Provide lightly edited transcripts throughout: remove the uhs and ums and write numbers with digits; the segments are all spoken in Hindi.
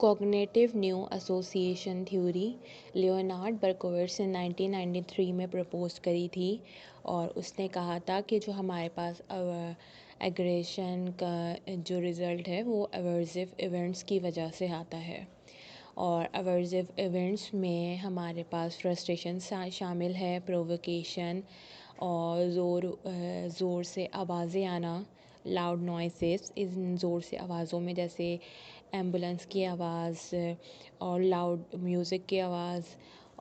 Cognitive new association theory Leonard Berkowitz ने 1993 में प्रपोज करी थी और उसने कहा था कि जो हमारे पास एग्रेशन का जो रिज़ल्ट है वो अवर्सिव इवेंट्स की वजह से आता है। और अवर्सिव इवेंट्स में हमारे पास फ्रस्ट्रेशन शामिल है, प्रोवोकेशन और ज़ोर से आवाज़ें आना, लाउड नॉइसेस, इन ज़ोर से आवाज़ों में जैसे एम्बुलेंस की आवाज़ और लाउड म्यूज़िक की आवाज़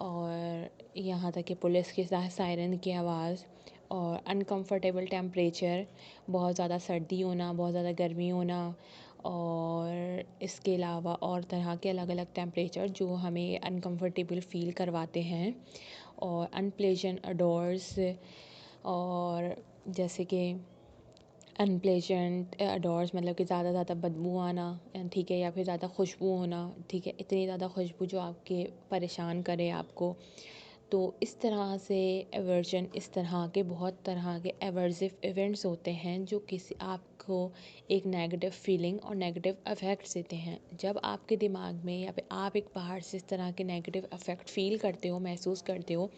और यहाँ तक कि पुलिस के सायरन की आवाज़ और अनकंफर्टेबल टेम्परेचर, बहुत ज़्यादा सर्दी होना, बहुत ज़्यादा गर्मी होना और इसके अलावा और तरह के अलग अलग टेम्परेचर जो हमें अनकंफर्टेबल फ़ील करवाते हैं और अनप्लेजेंट अडोर्स और जैसे कि अनप्लेजेंट अडोर्स मतलब कि ज़्यादा बदबू आना, ठीक है, या फिर ज़्यादा खुशबू होना, ठीक है, इतनी ज़्यादा खुशबू जो आपके परेशान करे आपको। तो इस तरह से एवर्जन, इस तरह के बहुत तरह के एवर्सिव इवेंट्स होते हैं जो किसी आपको एक नेगेटिव फीलिंग और नेगेटिव अफेक्ट्स देते हैं। जब आपके दिमाग में या फिर आप एक बाहर से इस तरह के नेगेटिव अफेक्ट फील करते हो, महसूस करते हो,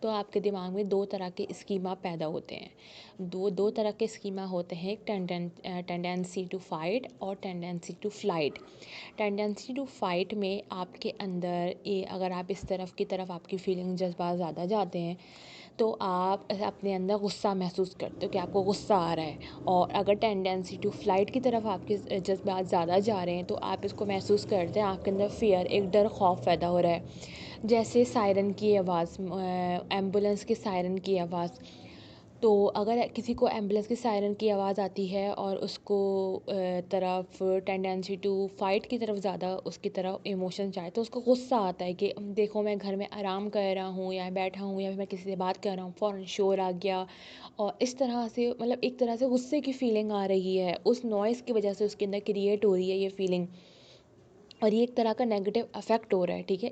तो आपके दिमाग में दो तरह के स्कीमा पैदा होते हैं। दो तरह के स्कीमा होते हैं, एक टेंडेंसी टू फाइट और tendency to flight. Tendency to fight में आपके अंदर अगर आप इस तरफ की तरफ आपकी फीलिंग जज्बात ज़्यादा जाते हैं तो आप अपने अंदर गुस्सा महसूस करते हो कि आपको गुस्सा आ रहा है। और अगर टेंडेंसी टू फ्लाइट की तरफ आपके जज्बात ज़्यादा जा रहे हैं तो आप इसको महसूस करते हैं, आपके अंदर फ़ियर, एक डर, खौफ पैदा हो रहा है। जैसे सायरन की आवाज़, एम्बुलेंस के सायरन की आवाज़। तो अगर किसी को एम्बुलेंस की सायरन की आवाज़ आती है और उसको तरफ टेंडेंसी टू फाइट की तरफ ज़्यादा उसकी तरफ इमोशन जाए तो उसको गुस्सा आता है कि देखो मैं घर में आराम कर रहा हूँ या बैठा हूँ या फिर मैं किसी से बात कर रहा हूँ, फ़ौरन शोर आ गया। और इस तरह से मतलब एक तरह से गुस्से की फीलिंग आ रही है, उस नॉइज़ की वजह से उसके अंदर क्रिएट हो रही है ये फीलिंग और ये एक तरह का नेगेटिव अफेक्ट हो रहा है, ठीक है।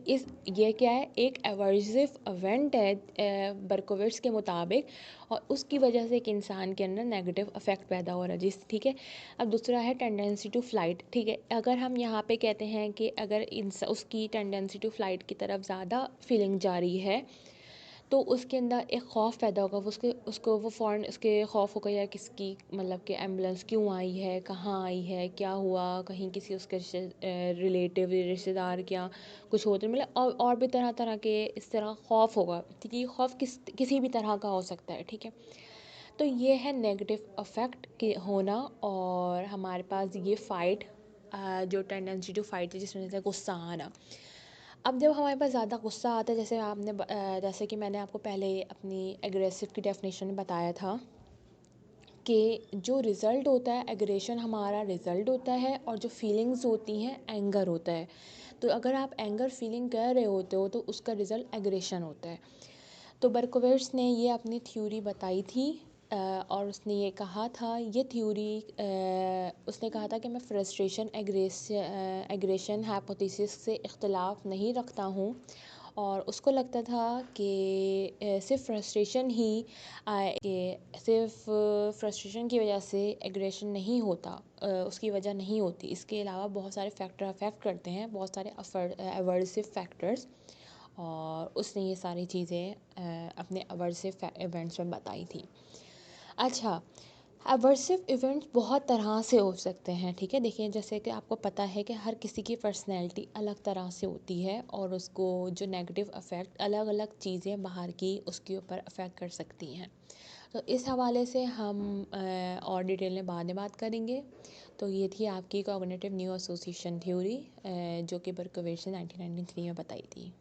ये क्या है, एक एवर्सिव इवेंट है बर्कोविट्ज़ के मुताबिक और उसकी वजह से एक इंसान के अंदर नेगेटिव अफेक्ट पैदा हो रहा है, जिस ठीक है। अब दूसरा है टेंडेंसी टू फ्लाइट, ठीक है। अगर हम यहाँ पे कहते हैं कि अगर उसकी टेंडेंसी टू फ्लाइट की तरफ ज़्यादा फीलिंग जा रही है तो उसके अंदर एक ख़ौफ़ पैदा होगा, उसको वो फ़ौरन उसके ख़ौफ़ होगा यार किसकी मतलब कि एम्बुलेंस क्यों आई है, कहाँ आई है, क्या हुआ, कहीं किसी उसके रिलेटिव रिश्तेदार क्या कुछ होते मतलब और भी तरह तरह के इस तरह ख़ौफ़ होगा, ठीक है। ये ख़ौफ़ किसी भी तरह का हो सकता है, ठीक है। तो ये है नेगेटिव अफेक्ट के होना और हमारे पास ये फ़ाइट जो टेंडेंसी टू फाइट है जिसमें से गुस्सा आना। अब जब हमारे पास ज़्यादा गुस्सा आता है, जैसे कि मैंने आपको पहले अपनी एग्रेसिव की डेफिनेशन में बताया था कि जो रिज़ल्ट होता है एग्रेशन, हमारा रिज़ल्ट होता है और जो फीलिंग्स होती हैं एंगर होता है। तो अगर आप एंगर फीलिंग कर रहे होते हो तो उसका रिज़ल्ट एग्रेशन होता है। तो बर्कोविट्ज़ ने ये अपनी थ्योरी बताई थी और उसने ये कहा था, ये थ्योरी उसने कहा था कि मैं फ्रस्ट्रेशन एग्रेशन हाइपोथेसिस से इख्तिलाफ़ नहीं रखता हूँ और उसको लगता था कि सिर्फ फ्रस्ट्रेशन ही कि सिर्फ फ्रस्ट्रेशन की वजह से एग्रेशन नहीं होता, उसकी वजह नहीं होती। इसके अलावा बहुत सारे फैक्टर अफेक्ट करते हैं, बहुत सारे एवर्सिव फैक्टर्स और उसने ये सारी चीज़ें अपने एवर्सिव इवेंट्स में बताई थी। अच्छा, एवर्सिव इवेंट्स बहुत तरह से हो सकते हैं, ठीक है। देखिए जैसे कि आपको पता है कि हर किसी की पर्सनैलिटी अलग तरह से होती है और उसको जो नेगेटिव अफेक्ट अलग अलग चीज़ें बाहर की उसके ऊपर अफेक्ट कर सकती हैं। तो इस हवाले से हम और डिटेल में बाद में बात करेंगे। तो ये थी आपकी कॉग्निटिव न्यू एसोसिएशन थ्योरी जो कि बर्कोविट्ज़ ने 1993 में बताई थी।